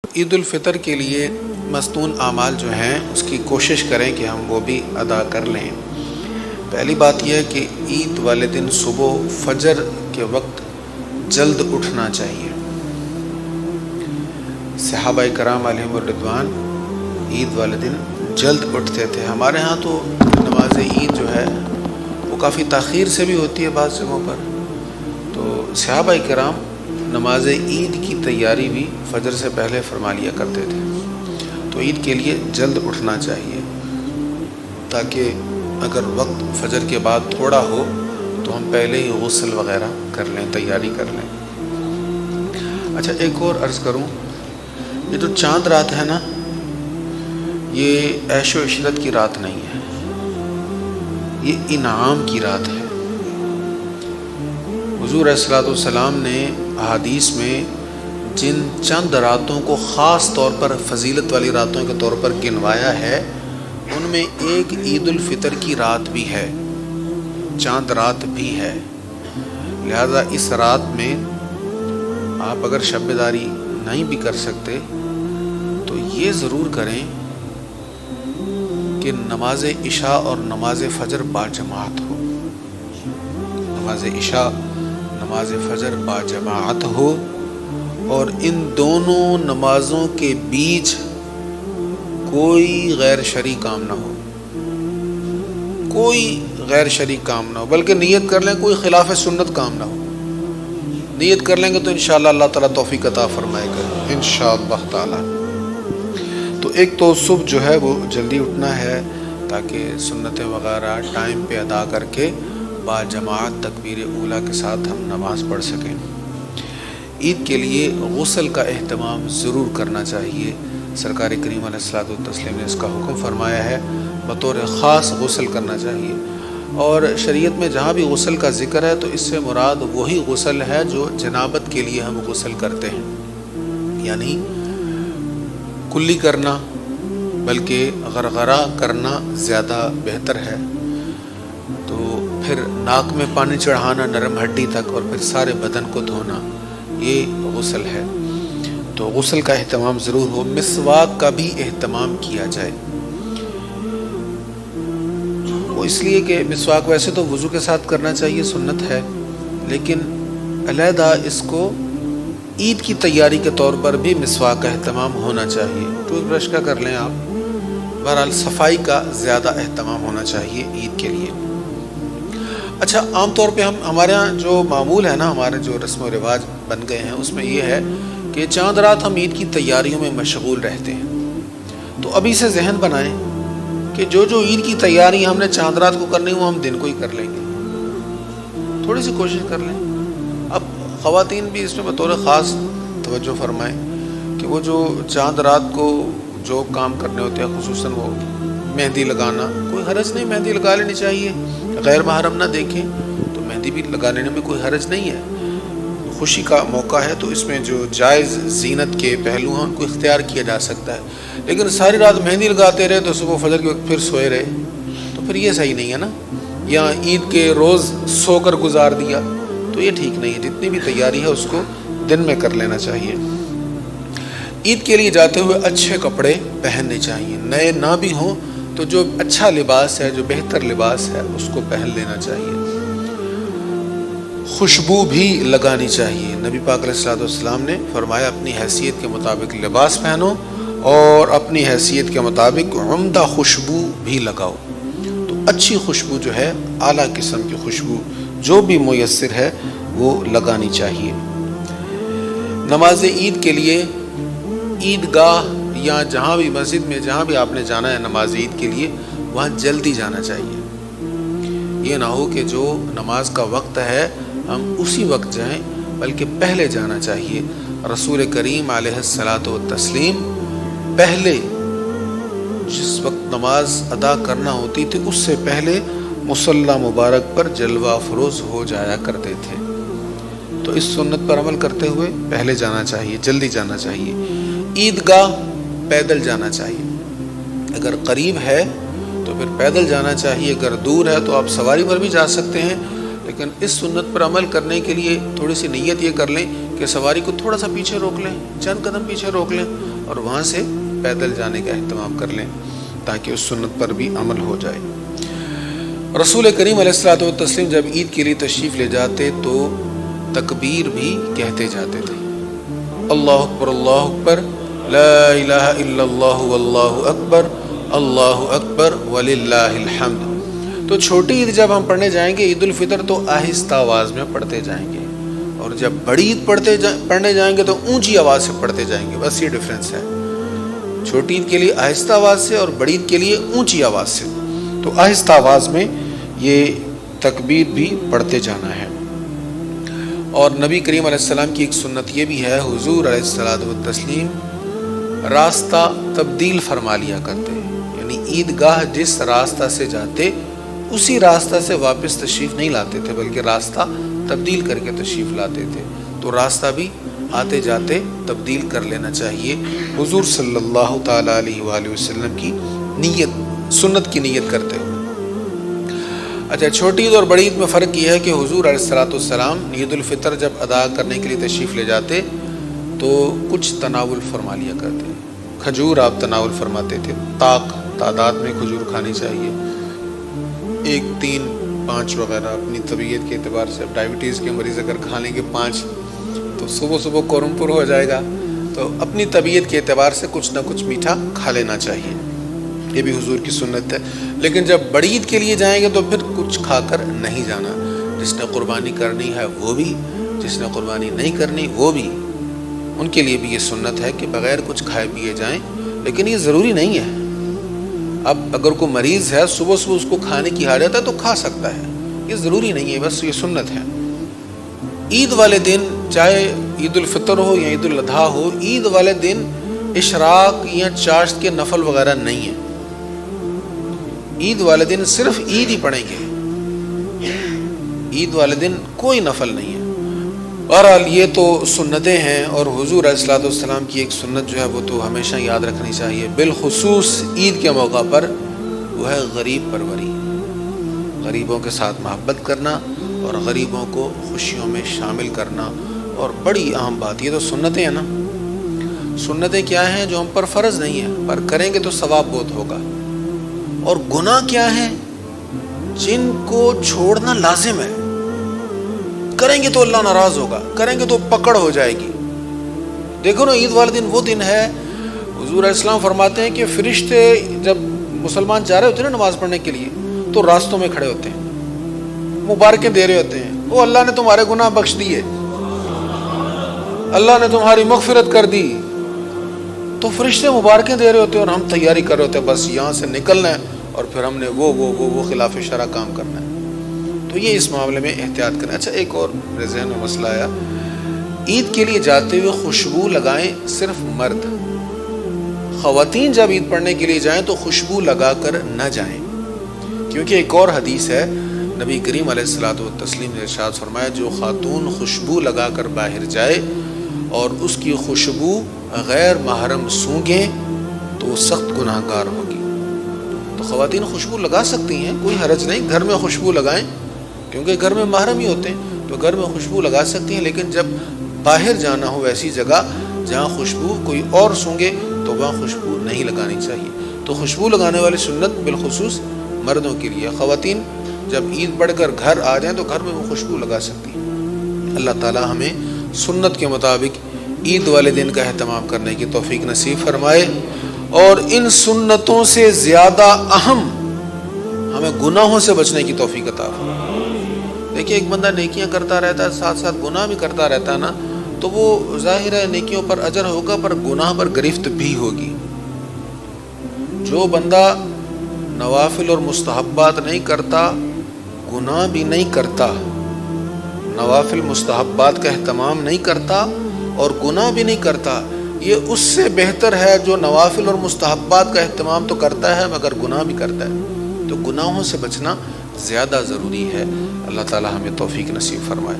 عید الفطر کے لیے مستون اعمال جو ہیں اس کی کوشش کریں کہ ہم وہ بھی ادا کر لیں۔ پہلی بات یہ ہے کہ عید والے دن صبح فجر کے وقت جلد اٹھنا چاہیے۔ صحابہ کرام علیہم الرضوان عید والے دن جلد اٹھتے تھے۔ ہمارے ہاں تو نماز عید جو ہے وہ کافی تاخیر سے بھی ہوتی ہے بعض جگہوں پر، تو صحابہ کرام نماز عید کی تیاری بھی فجر سے پہلے فرما لیا کرتے تھے۔ تو عید کے لیے جلد اٹھنا چاہیے تاکہ اگر وقت فجر کے بعد تھوڑا ہو تو ہم پہلے ہی غسل وغیرہ کر لیں، تیاری کر لیں۔ اچھا، ایک اور عرض کروں، یہ جو چاند رات ہے نا، یہ عیش و عشرت کی رات نہیں ہے، یہ انعام کی رات ہے۔ حضور علیہ الصلوۃ والسلام نے احادیث میں جن چند راتوں کو خاص طور پر فضیلت والی راتوں کے طور پر گنوایا ہے، ان میں ایک عید الفطر کی رات بھی ہے، چاند رات بھی ہے۔ لہذا اس رات میں آپ اگر شب بیداری نہیں بھی کر سکتے تو یہ ضرور کریں کہ نماز عشاء اور نماز فجر باجماعت ہو، نماز عشاء نماز فجر باجماعت ہو، اور ان دونوں نمازوں کے بیچ کوئی غیر شرعی کام نہ ہو، کوئی غیر شرعی کام نہ ہو، بلکہ نیت کر لیں کوئی خلاف سنت کام نہ ہو۔ نیت کر لیں گے تو انشاءاللہ اللہ تعالیٰ توفیق عطا فرمائے گا انشاءاللہ تعالیٰ۔ تو ایک تو صبح جو ہے وہ جلدی اٹھنا ہے تاکہ سنتیں وغیرہ ٹائم پہ ادا کر کے باجماعت تکبیر اولیٰ کے ساتھ ہم نماز پڑھ سکیں۔ عید کے لیے غسل کا اہتمام ضرور کرنا چاہیے۔ سرکار کریم علیہ الصلوۃ والتسلیم نے اس کا حکم فرمایا ہے، بطور خاص غسل کرنا چاہیے۔ اور شریعت میں جہاں بھی غسل کا ذکر ہے تو اس سے مراد وہی غسل ہے جو جنابت کے لیے ہم غسل کرتے ہیں، یعنی کلی کرنا، بلکہ غرغرہ کرنا زیادہ بہتر ہے۔ تو پھر ناک میں پانی چڑھانا نرم ہڈی تک، اور پھر سارے بدن کو دھونا، یہ غسل ہے۔ تو غسل کا اہتمام ضرور ہو۔ مسواک کا بھی اہتمام کیا جائے، وہ اس لیے کہ مسواک ویسے تو وضو کے ساتھ کرنا چاہیے، سنت ہے، لیکن علیحدہ اس کو عید کی تیاری کے طور پر بھی مسواک کا اہتمام ہونا چاہیے۔ ٹوتھ برش کا کر لیں آپ، بہرحال صفائی کا زیادہ اہتمام ہونا چاہیے عید کے لیے۔ اچھا، عام طور پہ ہمارے ہاں جو معمول ہے نا، ہمارے جو رسم و رواج بن گئے ہیں، اس میں یہ ہے کہ چاند رات ہم عید کی تیاریوں میں مشغول رہتے ہیں۔ تو ابھی سے ذہن بنائیں کہ جو عید کی تیاری ہم نے چاند رات کو کرنی وہ ہم دن کو ہی کر لیں گے، تھوڑی سی کوشش کر لیں۔ اب خواتین بھی اس میں بطور خاص توجہ فرمائیں کہ وہ جو چاند رات کو جو کام کرنے ہوتے ہیں، خصوصاً وہ مہندی لگانا، کوئی حرج نہیں، مہندی لگا لینی چاہیے، غیر محرم نہ دیکھیں تو مہندی بھی لگا لینے میں کوئی حرج نہیں ہے، خوشی کا موقع ہے، تو اس میں جو جائز زینت کے پہلو ہیں ان کو اختیار کیا جا سکتا ہے۔ لیکن ساری رات مہندی لگاتے رہے تو صبح فجر کے وقت پھر سوئے رہے تو پھر یہ صحیح نہیں ہے نا، یا عید کے روز سو کر گزار دیا تو یہ ٹھیک نہیں ہے۔ جتنی بھی تیاری ہے اس کو دن میں کر لینا چاہیے۔ عید کے لیے جاتے ہوئے اچھے کپڑے پہننے چاہیے، نئے نہ بھی ہوں تو جو اچھا لباس ہے، جو بہتر لباس ہے، اس کو پہن لینا چاہیے۔ خوشبو بھی لگانی چاہیے۔ نبی پاک علیہ الصلوۃ والسلام نے فرمایا اپنی حیثیت کے مطابق لباس پہنو اور اپنی حیثیت کے مطابق عمدہ خوشبو بھی لگاؤ۔ تو اچھی خوشبو جو ہے، اعلیٰ قسم کی خوشبو جو بھی میسر ہے وہ لگانی چاہیے۔ نماز عید کے لیے عیدگاہ یا جہاں بھی مسجد میں جہاں بھی آپ نے جانا ہے نماز عید کے لیے، وہاں جلدی جانا چاہیے۔ یہ نہ ہو کہ جو نماز کا وقت ہے ہم اسی وقت جائیں، بلکہ پہلے جانا چاہیے۔ رسول کریم علیہ الصلوۃ والتسلیم پہلے جس وقت نماز ادا کرنا ہوتی تھی اس سے پہلے مصلی مبارک پر جلوہ افروز ہو جایا کرتے تھے۔ تو اس سنت پر عمل کرتے ہوئے پہلے جانا چاہیے، جلدی جانا چاہیے۔ عیدگاہ پیدل جانا چاہیے، اگر قریب ہے تو پھر پیدل جانا چاہیے، اگر دور ہے تو آپ سواری پر بھی جا سکتے ہیں، لیکن اس سنت پر عمل کرنے کے لیے تھوڑی سی نیت یہ کر لیں کہ سواری کو تھوڑا سا پیچھے روک لیں، چند قدم پیچھے روک لیں اور وہاں سے پیدل جانے کا اہتمام کر لیں تاکہ اس سنت پر بھی عمل ہو جائے۔ رسول کریم علیہ الصلوۃ والتسلیم جب عید کے لیے تشریف لے جاتے تو تکبیر بھی کہتے جاتے تھے، اللہ اکبر، لا الہ الا اللہ واللہ اکبر وللہ الحمد۔ تو چھوٹی عید جب ہم پڑھنے جائیں گے عید الفطر تو آہستہ آواز میں پڑھتے جائیں گے، اور جب بڑی عید پڑھنے جائیں گے تو اونچی آواز سے پڑھتے جائیں گے، بس یہ ڈفرینس ہے۔ چھوٹی عید کے لیے آہستہ آواز سے اور بڑی عید کے لیے اونچی آواز سے، تو آہستہ آواز میں یہ تکبیر بھی پڑھتے جانا ہے۔ اور نبی کریم علیہ السلام کی ایک سنت یہ بھی ہے، حضور علیہ الصلوۃ والتسلیم راستہ تبدیل فرما لیا کرتے، یعنی عیدگاہ جس راستہ سے جاتے اسی راستہ سے واپس تشریف نہیں لاتے تھے، بلکہ راستہ تبدیل کر کے تشریف لاتے تھے۔ تو راستہ بھی آتے جاتے تبدیل کر لینا چاہیے، حضور صلی اللہ تعالیٰ علیہ وآلہ وسلم کی سنت کی نیت کرتے ہوئے۔ اچھا، چھوٹی عید اور بڑی عید میں فرق یہ ہے کہ حضور علیہ الصلوۃ والسلام عید الفطر جب ادا کرنے کے لیے تشریف لے جاتے تو کچھ تناول فرما لیا کرتے، کھجور آپ تناول فرماتے تھے، تعداد میں کھجور کھانی چاہیے، 1، 3، 5 وغیرہ، اپنی طبیعت کے اعتبار سے۔ اب ڈائبٹیز کے مریض اگر کھا لیں گے 5 تو صبح قرم پور ہو جائے گا، تو اپنی طبیعت کے اعتبار سے کچھ نہ کچھ میٹھا کھا لینا چاہیے، یہ بھی حضور کی سنت ہے۔ لیکن جب بڑی عید کے لیے جائیں گے تو پھر کچھ کھا کر نہیں جانا، جس نے قربانی کرنی ہے وہ بھی، جس نے قربانی نہیں کرنی وہ بھی، ان کے لیے بھی یہ سنت ہے کہ بغیر کچھ کھائے پیے جائیں۔ لیکن یہ ضروری نہیں ہے، اب اگر کوئی مریض ہے صبح اس کو کھانے کی حاجت ہے تو کھا سکتا ہے، یہ ضروری نہیں ہے، بس یہ سنت ہے۔ عید والے دن چاہے عید الفطر ہو یا عید الاضحیٰ ہو، عید والے دن اشراق یا چاشت کے نفل وغیرہ نہیں ہیں، عید والے دن صرف عید ہی پڑھیں گے، عید والے دن کوئی نفل نہیں ہے۔ بہرحال یہ تو سنتیں ہیں، اور حضور علیہ الصلوۃ والسلام کی ایک سنت جو ہے وہ تو ہمیشہ یاد رکھنی چاہیے، بالخصوص عید کے موقع پر، وہ ہے غریب پروری، غریبوں کے ساتھ محبت کرنا اور غریبوں کو خوشیوں میں شامل کرنا۔ اور بڑی اہم بات، یہ تو سنتیں ہیں نا، سنتیں کیا ہیں؟ جو ہم پر فرض نہیں ہیں، پر کریں گے تو ثواب بہت ہوگا۔ اور گناہ کیا ہیں؟ جن کو چھوڑنا لازم ہے، کریں گے تو اللہ ناراض ہوگا، کریں گے تو پکڑ ہو جائے گی۔ دیکھو نا، عید والے دن وہ دن ہے، حضور علیہ السلام فرماتے ہیں کہ فرشتے جب مسلمان جا رہے ہوتے ہیں نا نماز پڑھنے کے لیے، تو راستوں میں کھڑے ہوتے ہیں، مبارکیں دے رہے ہوتے ہیں، وہ اللہ نے تمہارے گناہ بخش دیے، اللہ نے تمہاری مغفرت کر دی، تو فرشتے مبارکیں دے رہے ہوتے ہیں اور ہم تیاری کر رہے ہوتے ہیں، بس یہاں سے نکلنا ہے اور پھر ہم نے وہ خلاف شرع کام کرنا ہے۔ تو یہ اس معاملے میں احتیاط کریں۔ اچھا، ایک اور میرے ذہن میں مسئلہ آیا، عید کے لیے جاتے ہوئے خوشبو لگائیں صرف مرد، خواتین جب عید پڑھنے کے لیے جائیں تو خوشبو لگا کر نہ جائیں، کیونکہ ایک اور حدیث ہے، نبی کریم علیہ الصلوۃ والتسلیم نے ارشاد فرمایا، جو خاتون خوشبو لگا کر باہر جائے اور اس کی خوشبو غیر محرم سونگیں تو وہ سخت گناہ گار ہوگی۔ تو خواتین خوشبو لگا سکتی ہیں، کوئی حرج نہیں، گھر میں خوشبو لگائیں، کیونکہ گھر میں محرم ہی ہوتے ہیں تو گھر میں خوشبو لگا سکتی ہیں، لیکن جب باہر جانا ہو ایسی جگہ جہاں خوشبو کوئی اور سونگے تو وہاں خوشبو نہیں لگانی چاہیے۔ تو خوشبو لگانے والی سنت بالخصوص مردوں کے لیے، خواتین جب عید پڑھ کر گھر آ جائیں تو گھر میں وہ خوشبو لگا سکتی ہیں۔ اللہ تعالی ہمیں سنت کے مطابق عید والے دن کا اہتمام کرنے کی توفیق نصیب فرمائے، اور ان سنتوں سے زیادہ اہم ہمیں گناہوں سے بچنے کی توفیق عطا فرمائے۔ دیکھیے، ایک بندہ نیکیاں کرتا رہتا ہے، ساتھ ساتھ گناہ بھی کرتا رہتا ہے نا، تو وہ ظاہر ہے نیکیوں پر اجر ہوگا پر گناہ پر گرفت بھی ہوگی۔ جو بندہ نوافل اور مستحبات نہیں کرتا، گناہ بھی نہیں کرتا، نوافل مستحبات کا اہتمام نہیں کرتا اور گناہ بھی نہیں کرتا، یہ اس سے بہتر ہے جو نوافل اور مستحبات کا اہتمام تو کرتا ہے مگر گناہ بھی کرتا ہے۔ تو گناہوں سے بچنا زیادہ ضروری ہے۔ اللہ تعالی ہمیں توفیق نصیب فرمائے۔